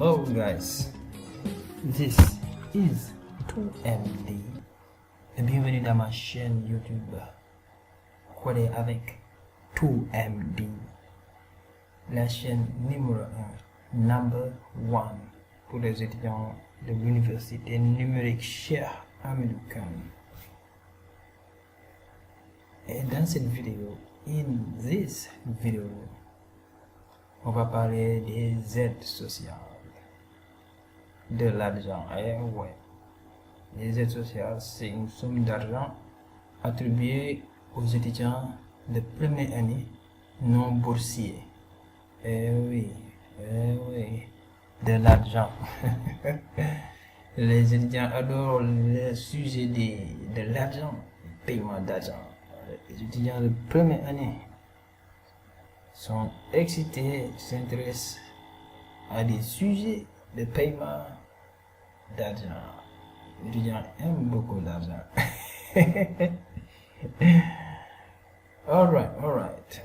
Hello guys, this is 2MD et bienvenue dans ma chaîne YouTube Codé avec 2MD, la chaîne numéro 1, number 1 pour les étudiants de l'université numérique Cheikh Hamidou Kane. Et dans cette vidéo, on va parler des aides sociales, de l'argent. Et ouais, les aides sociales, c'est une somme d'argent attribuée aux étudiants de première année non boursiers. Eh oui, de l'argent. Les étudiants adorent le sujet de l'argent, le paiement d'argent. Les étudiants de première année sont excités, s'intéressent à des sujets de paiement d'argent. Les étudiants aiment beaucoup l'argent. Alright.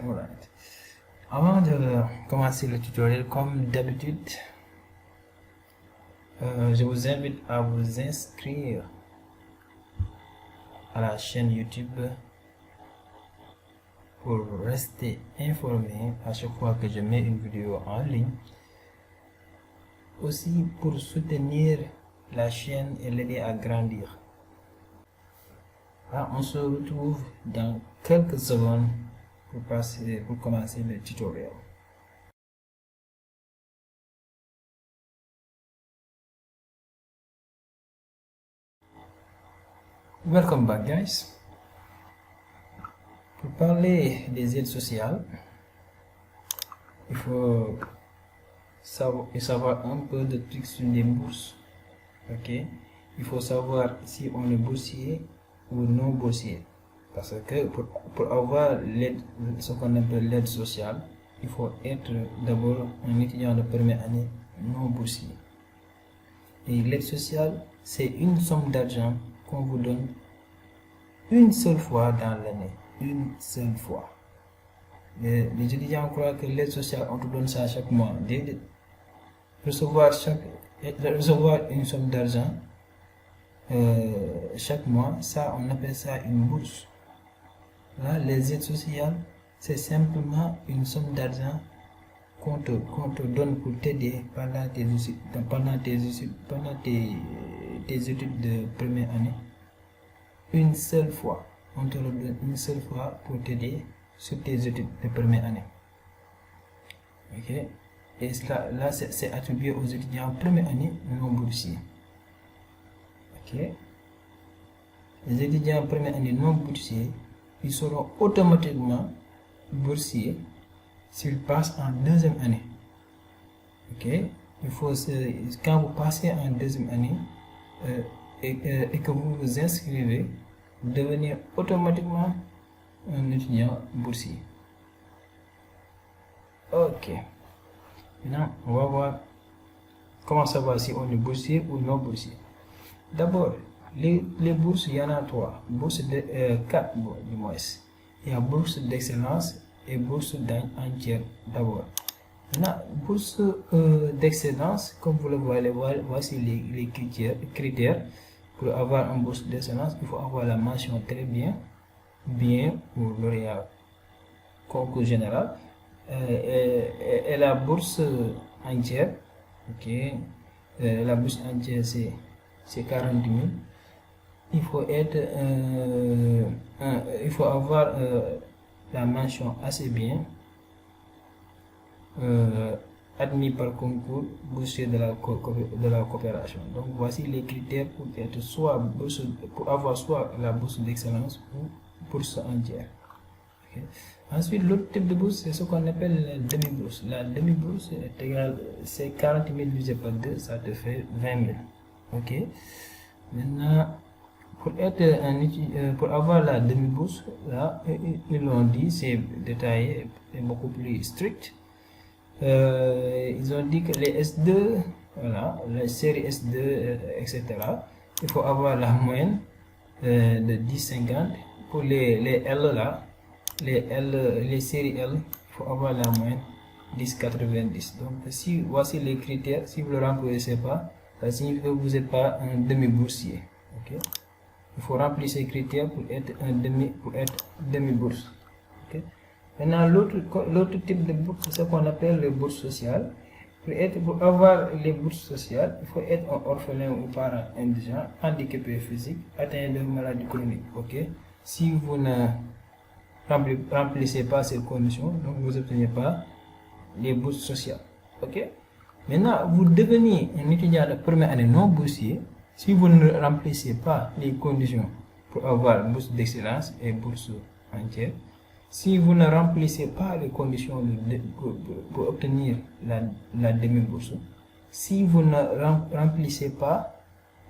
Avant de commencer le tutoriel, comme d'habitude, je vous invite à vous inscrire à la chaîne YouTube pour rester informé à chaque fois que je mets une vidéo en ligne. Aussi pour soutenir la chaîne et l'aider à grandir. On se retrouve dans quelques secondes pour commencer le tutoriel. Welcome back guys. Pour parler des aides sociales, il faut savoir un peu de trucs sur les bourses. Ok, il faut savoir si on est boursier ou non boursier, parce que pour avoir l'aide, ce qu'on appelle l'aide sociale, il faut être d'abord un étudiant de première année non boursier. Et l'aide sociale, c'est une somme d'argent qu'on vous donne une seule fois dans l'année. Une seule fois. Les étudiants croient que l'aide sociale, on te donne ça chaque mois. Recevoir une somme d'argent chaque mois, ça, on appelle ça une bourse. Là, les aides sociales, c'est simplement une somme d'argent qu'on te donne pour t'aider pendant tes études de première année. Une seule fois. On te le donne une seule fois pour t'aider sur tes études de première année. Ok. Et cela, là, c'est attribué aux étudiants première année non boursiers. Ok. Les étudiants première année non boursiers, ils seront automatiquement boursiers s'ils passent en deuxième année. Ok. Il faut quand vous passez en deuxième année et que vous vous inscrivez, devenir automatiquement un étudiant boursier. Ok. Maintenant, on va voir comment savoir si on est boursier ou non boursier. D'abord, les bourses, il y en a 3. Bourse de 4 du moins. Il y a bourse d'excellence et bourse entière d'abord. Maintenant, bourse d'excellence, comme vous le voyez, voici les critères. Pour avoir une bourse d'excellence, il faut avoir la mention très bien ou lauréat concours général, et la bourse entière. Ok, la bourse entière c'est 40 000. Il faut avoir la mention assez bien, admis par concours, boursier de la coopération. Donc voici les critères pour avoir soit la bourse d'excellence ou bourse entière. Okay. Ensuite, l'autre type de bourse, c'est ce qu'on appelle la demi-bourse. La demi-bourse est égale, c'est 40 000 divisé par 2, ça te fait 20 000. Ok. Maintenant, pour avoir la demi-bourse, là, ils l'ont dit, c'est détaillé, c'est beaucoup plus strict. Ils ont dit que les S2, voilà, la série S2, etc., il faut avoir la moyenne de 10,50. Pour les L là, les séries L, il faut avoir la moyenne 10,90. Donc, si voici les critères, si vous ne le remplissez pas, ça signifie que vous n'êtes pas un demi-boursier. Ok? Il faut remplir ces critères pour être demi-bourse. Okay? Maintenant, l'autre type de bourse, c'est ce qu'on appelle les bourses sociales. Pour avoir les bourses sociales, il faut être un orphelin ou parent indigent, handicapé physique, atteint de maladie chronique. Okay? Si vous ne remplissez pas ces conditions, donc vous n'obtenez pas les bourses sociales. Okay? Maintenant, vous devenez un étudiant de première année non boursier si vous ne remplissez pas les conditions pour avoir bourse d'excellence et bourse entière. Si vous ne remplissez pas les conditions pour obtenir la demi-bourse, si vous ne remplissez pas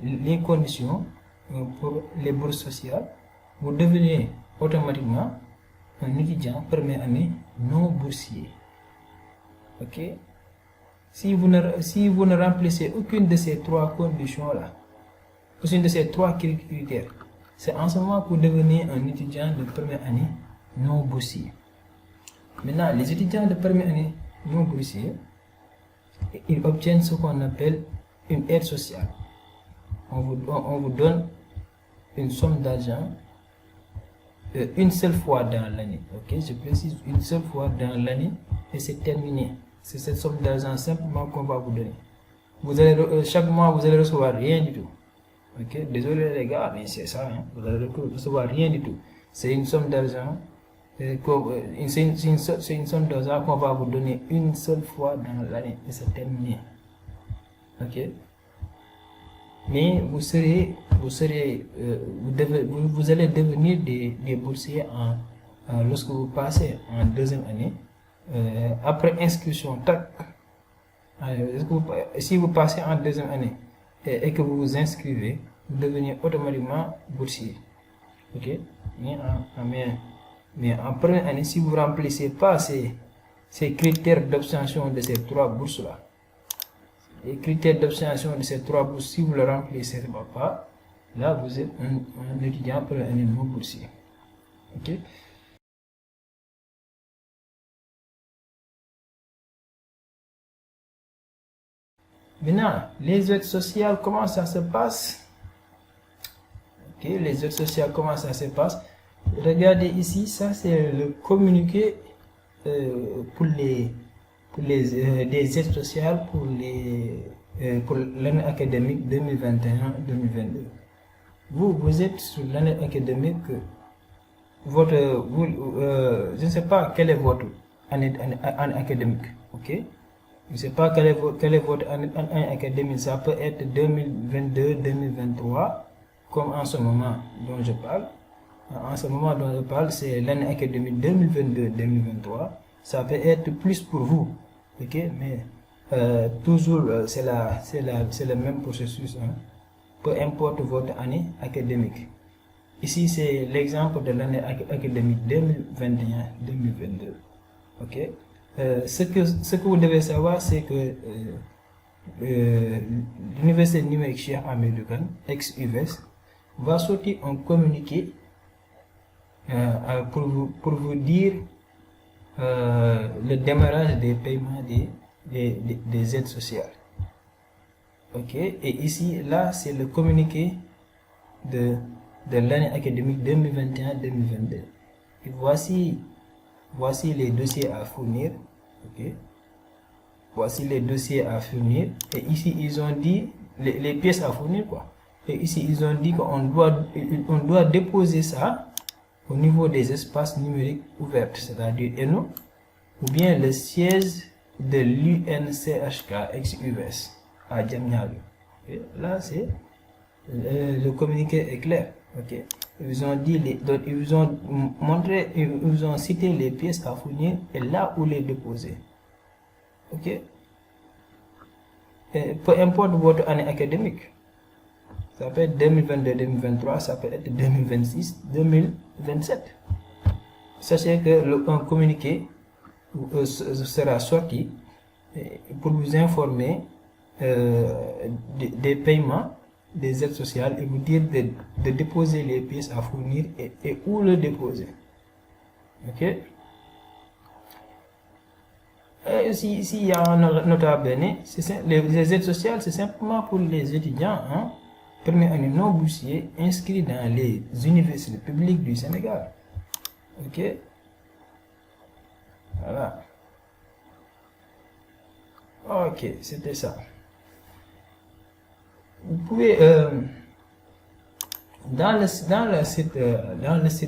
les conditions pour les bourses sociales, vous devenez automatiquement un étudiant première année non boursier. Ok? Si vous ne remplissez aucune de ces trois conditions-là, aucune de ces trois critères, c'est en ce moment que vous devenez un étudiant de première année non boursier. Maintenant, les étudiants de première année non boursiers, ils obtiennent ce qu'on appelle une aide sociale. On vous donne une somme d'argent une seule fois dans l'année. Ok, je précise, une seule fois dans l'année et c'est terminé. C'est cette somme d'argent simplement qu'on va vous donner. Chaque mois, vous allez recevoir rien du tout. Ok, désolé les gars, mais c'est ça. Hein? Vous allez recevoir rien du tout. C'est une somme d'argent. C'est une somme d'argent qu'on va vous donner une seule fois dans l'année et c'est terminé. Ok. Mais vous allez devenir des boursiers lorsque vous passez en deuxième année. Après inscription, tac. Si vous passez en deuxième année et que vous vous inscrivez, vous devenez automatiquement boursier. Ok. Mais en première année, si vous ne remplissez pas ces critères d'obtention de ces trois bourses-là, les critères d'obtention de ces trois bourses, si vous ne le remplissez pas, là vous êtes un étudiant première année non boursier. Ok? Maintenant, les aides sociales, comment ça se passe? Ok, les aides sociales, comment ça se passe? Regardez ici, ça c'est le communiqué pour des aides sociales pour l'année académique 2021-2022. Vous êtes sur l'année académique, je ne sais pas quelle est votre année académique, ok? Je ne sais pas quelle est votre année académique, ça peut être 2022-2023, comme en ce moment dont je parle. En ce moment dont je parle, c'est l'année académique 2022-2023. Ça peut être plus pour vous, ok? Mais toujours, c'est le même processus, hein? Peu importe votre année académique. Ici, c'est l'exemple de l'année académique 2021-2022, ok? Ce que vous devez savoir, c'est que l'Université numérique Cheikh Ahmadou Kane, ex-UVS, va sortir un communiqué pour vous dire le démarrage des paiements des aides sociales. Ok, et ici, là, c'est le communiqué de l'année académique 2021-2022. Et voici les dossiers à fournir. Ok, voici les dossiers à fournir. Et ici, ils ont dit les pièces à fournir, quoi. Et ici, ils ont dit qu'on doit déposer ça au niveau des espaces numériques ouverts, c'est-à-dire ENO, ou bien le siège de l'UNCHK ex-UVS à Diamniadio. Là, c'est le communiqué est clair. Ok. Ils vous ont dit ils vous ont montré, ils vous ont cité les pièces à fournir et là où les déposer. Ok. Et peu importe votre année académique. Ça peut être 2022-2023, ça peut être 2026-2027. Sachez que un communiqué sera sorti pour vous informer des paiements des aides sociales et vous dire de déposer les pièces à fournir et où le déposer. Ok. S'il y a un notable béné, les aides sociales, c'est simplement pour les étudiants, hein, premier année non boursiers inscrits dans les universités publiques du Sénégal. Ok? Voilà. Ok, c'était ça. Vous pouvez, dans le site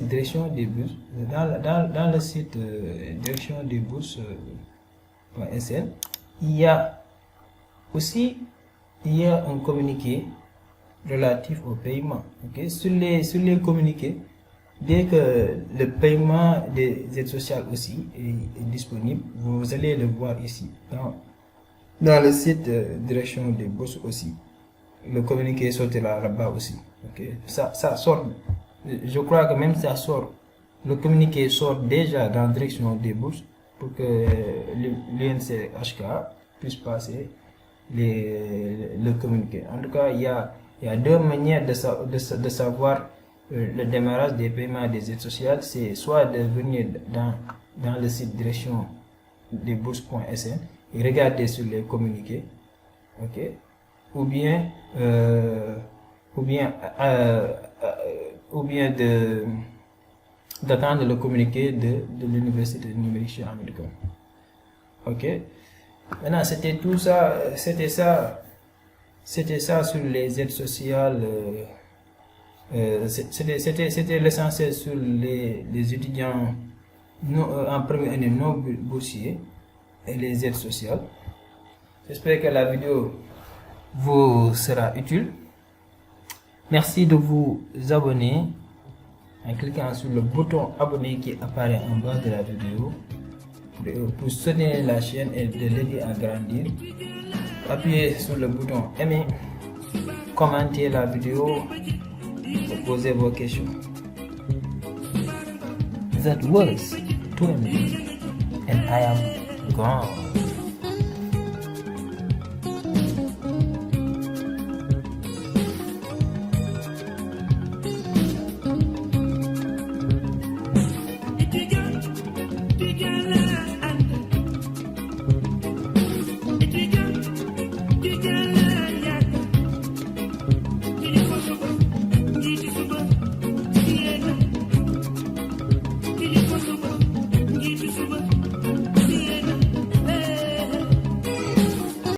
direction des bourses, dans le site direction des bourses.sn, il y a un communiqué relatif au paiement. Okay? Sur les communiqués, dès que le paiement des aides sociales aussi est disponible, vous allez le voir ici dans le site direction des bourses aussi. Le communiqué sortira là-bas aussi. Okay? Ça sort. Je crois que même ça sort. Le communiqué sort déjà dans la direction des bourses pour que l'UNCHK puisse passer le communiqué. En tout cas, il y a deux manières de savoir le démarrage des paiements des aides sociales. C'est soit de venir dans le site direction des bourses.sn et regarder sur les communiqués. Ok? Ou bien d'attendre le communiqué de l'université numérique chez American. Ok. Maintenant, c'était tout ça. C'était ça sur les aides sociales. C'était l'essentiel sur les étudiants en première année non boursiers et les aides sociales. J'espère que la vidéo vous sera utile. Merci de vous abonner en cliquant sur le bouton abonner qui apparaît en bas de la vidéo pour soutenir la chaîne et de l'aider à grandir. Appuyez sur le bouton aimer, commentez la vidéo et posez vos questions. That was 20 and I am gone.